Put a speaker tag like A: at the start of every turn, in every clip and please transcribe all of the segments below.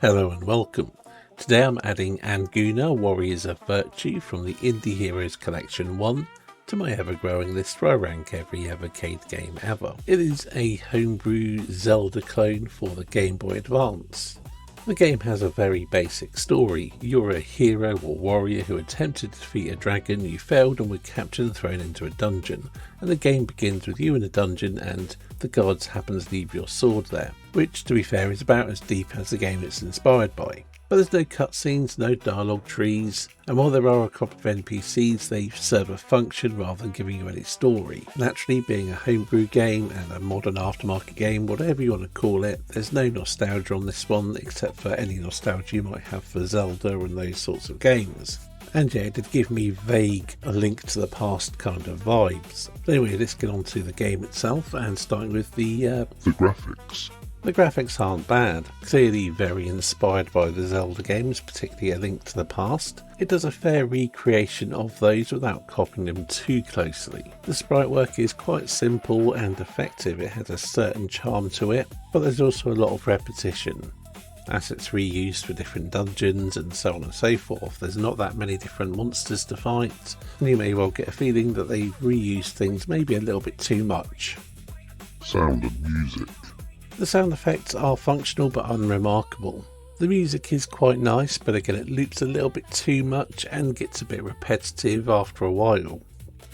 A: Hello and welcome. Today I'm adding Anguna, Warriors of Virtue from the Indie Heroes Collection 1 to my ever-growing list where I rank every Evercade game ever. It is a homebrew Zelda clone for the Game Boy Advance. The game has a very basic story. You're a hero or warrior who attempted to defeat a dragon, you failed and were captured and thrown into a dungeon. And the game begins with you in a dungeon and the gods happen to leave your sword there, which to be fair is about as deep as the game it's inspired by. But there's no cutscenes, no dialogue trees, and while there are a couple of NPCs, they serve a function rather than giving you any story. Naturally, being a homebrew game and a modern aftermarket game, whatever you want to call it, there's no nostalgia on this one except for any nostalgia you might have for Zelda and those sorts of games. And yeah, it did give me vague A Link to the Past kind of vibes. But anyway, let's get on to the game itself, and starting with the
B: graphics.
A: The graphics aren't bad, clearly very inspired by the Zelda games, particularly A Link to the Past. It does a fair recreation of those without copying them too closely. The sprite work is quite simple and effective, it has a certain charm to it, but there's also a lot of repetition. Assets reused for different dungeons and so on and so forth. There's not that many different monsters to fight, and you may well get a feeling that they reuse things maybe a little bit too much.
B: Sound and music.
A: The sound effects are functional but unremarkable. The music is quite nice, but again it loops a little bit too much and gets a bit repetitive after a while.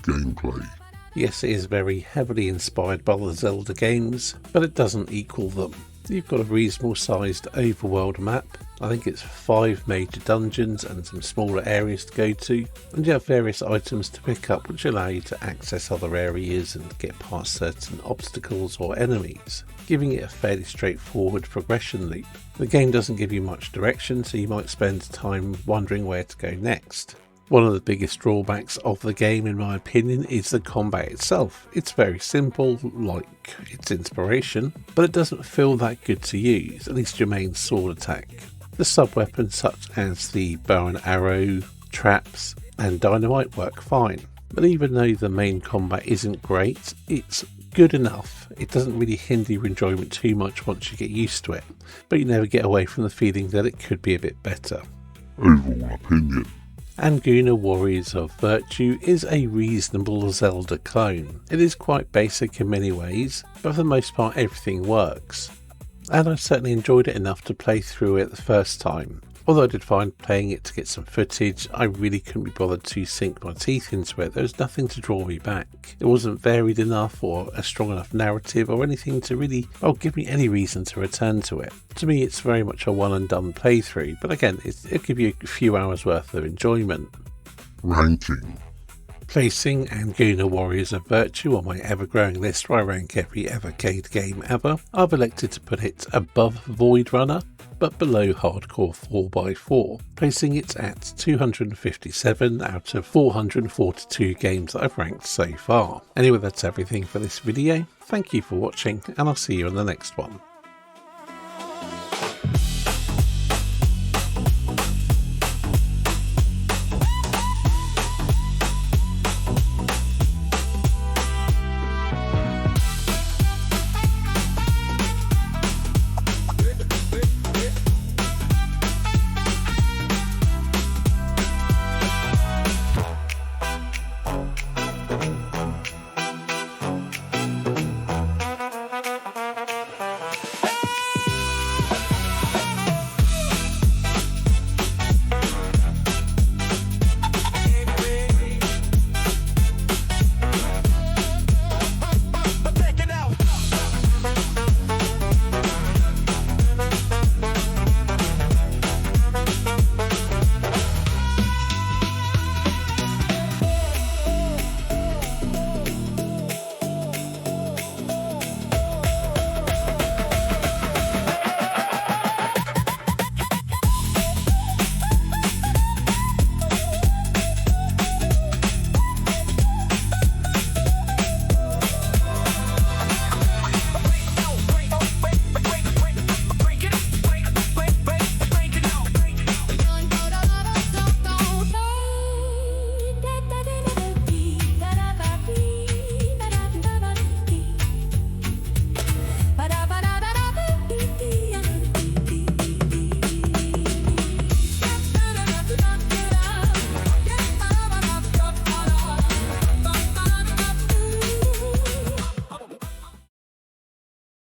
B: Gameplay.
A: Yes, it is very heavily inspired by the Zelda games, but it doesn't equal them. You've got a reasonable sized overworld map. I think it's 5 major dungeons and some smaller areas to go to, and you have various items to pick up which allow you to access other areas and get past certain obstacles or enemies, giving it a fairly straightforward progression loop. The game doesn't give you much direction, so you might spend time wondering where to go next. One of the biggest drawbacks of the game, in my opinion, is the combat itself. It's very simple, like its inspiration, but it doesn't feel that good to use, at least your main sword attack. The sub-weapons such as the bow and arrow, traps and dynamite work fine, but even though the main combat isn't great, it's good enough. It doesn't really hinder your enjoyment too much once you get used to it, but you never get away from the feeling that it could be a bit better.
B: Overall opinion.
A: Anguna Warriors of Virtue is a reasonable Zelda clone. It is quite basic in many ways, but for the most part everything works. And I certainly enjoyed it enough to play through it the first time. Although I did find playing it to get some footage, I really couldn't be bothered to sink my teeth into it. There was nothing to draw me back. It wasn't varied enough or a strong enough narrative or anything to really, give me any reason to return to it. To me it's very much a one and done playthrough, but again it'll give you a few hours worth of enjoyment.
B: Ranking.
A: Placing Anguna Warriors of Virtue on my ever-growing list where I rank every Evercade game ever, I've elected to put it above Void Runner, but below Hardcore 4x4, placing it at 257 out of 442 games that I've ranked so far. Anyway, that's everything for this video. Thank you for watching, and I'll see you in the next one.